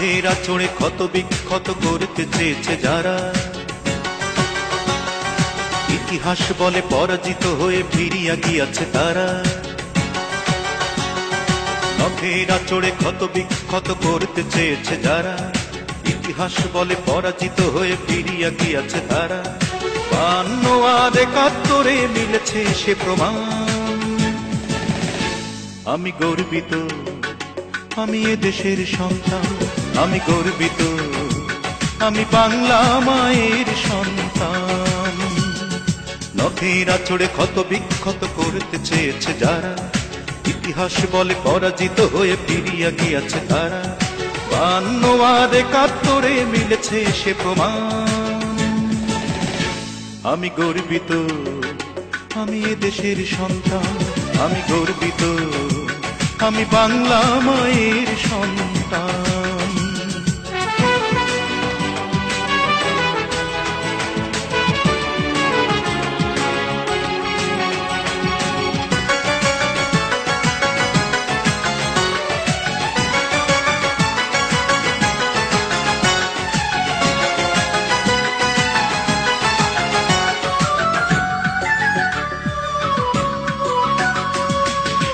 নখের আঁচড়ে ক্ষত বিক্ষত করতে চেয়েছে যারা, ইতিহাস বলে পরাজিত হয়ে ফিরিয়া গিয়াছে তারা। নখের আঁচড়ে ক্ষত বিক্ষত করতে চেয়েছে যারা, ইতিহাস বলে পরাজিত হয়ে ফিরিয়া গিয়াছে তারা। 52 আর 71 মিলেছে সে প্রমাণ। আমি গর্বিত, আমি এ দেশের সন্তান। আমি গর্বিত, আমি বাংলা মায়ের সন্তান। নখের আঁচড়ে ক্ষত বিক্ষত করতে চেয়েছে যারা, ইতিহাস বলে পরাজিত হয়ে ফিরিয়া গিয়াছে তারা। 52 আর 71 মিলেছে সে প্রমাণ। আমি গর্বিত, আমি এ দেশের সন্তান। আমি গর্বিত, আমি বাংলা মায়ের সন্তান।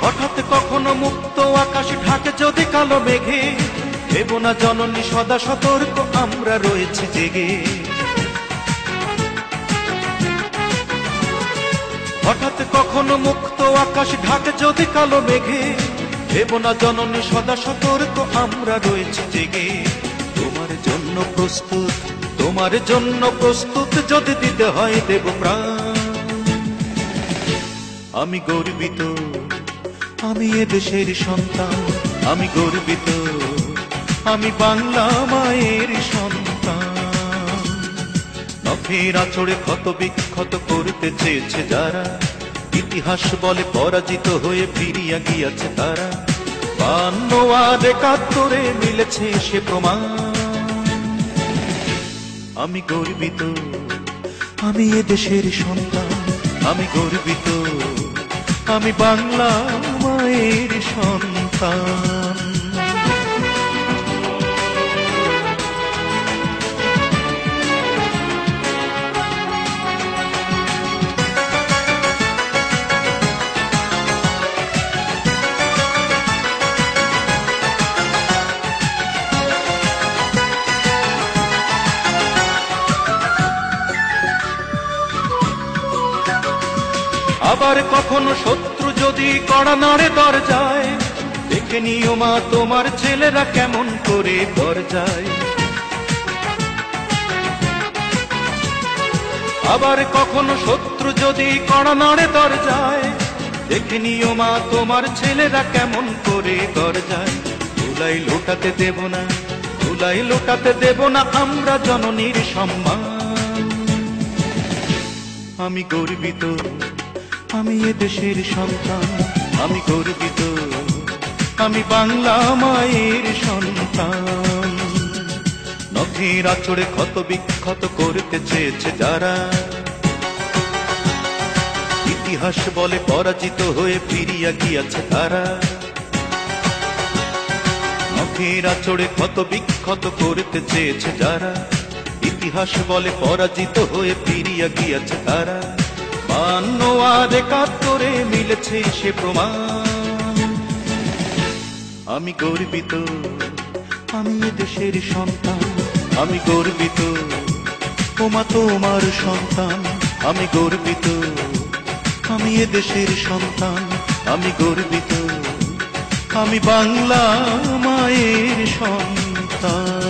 হঠাৎ কখনো মুক্ত আকাশ ঢাকে যদি কালো মেঘে, দেব না জননী সদা সতর্ক, আমরা রয়েছি জেগে। হঠাৎ কখনো মুক্ত আকাশ ঢাকে যদি কালো মেঘে, দেব না জননী সদা সতর্ক, আমরা রয়েছি জেগে। তোমার জন্য প্রস্তুত, তোমার জন্য প্রস্তুত, যদি দিতে হয় দেব প্রাণ। আমি গর্বিত, আমি এ দেশের সন্তান। আমি গর্বিত, আমি বাংলা মায়ের সন্তান। নখের আঁচড়ে ক্ষত বিক্ষত করতে চেয়েছে যারা, ইতিহাস বলে পরাজিত হয়ে ফিরিয়া গিয়াছে তারা। 52 আর 71 মিলেছে সে প্রমাণ। আমি গর্বিত, আমি এ দেশের সন্তান। আমি গর্বিত, আমি বাংলা মায়ের সন্তান। আবার কখনো শত্রু যদি কড়া নাড়ে দরজায়, দেখে নিও মা তোমার ছেলেরা কেমন করে দরজায়। আবার কখনো শত্রু যদি কড়া নাড়ে দরজায়, দেখে নিও মা তোমার ছেলেরা কেমন করে দরজায়। ধুলাই লোটাতে দেব না, ধুলাই লোটাতে দেব না আমরা জননীর সম্মান। আমি গর্বিত, আমি এ দেশের সন্তান। আমি গর্বিত, আমি বাংলা মায়ের সন্তান। নখের আঁচড়ে ক্ষত বিক্ষত করতে চেয়েছে যারা, ইতিহাস বলে পরাজিত হয়ে ফিরিয়া গিয়াছে তারা। নখের আঁচড়ে ক্ষত বিক্ষত করতে চেয়েছে যারা, ইতিহাস বলে পরাজিত হয়ে ফিরিয়া গিয়াছে তারা। 52 আর 71 মিলেছে সে প্রমাণ। আমি গর্বিত, আমি এ দেশের সন্তান। আমি গর্বিত, ওমা তোমার সন্তান। আমি গর্বিত, আমি এ দেশের সন্তান। আমি গর্বিত, আমি বাংলা মায়ের সন্তান।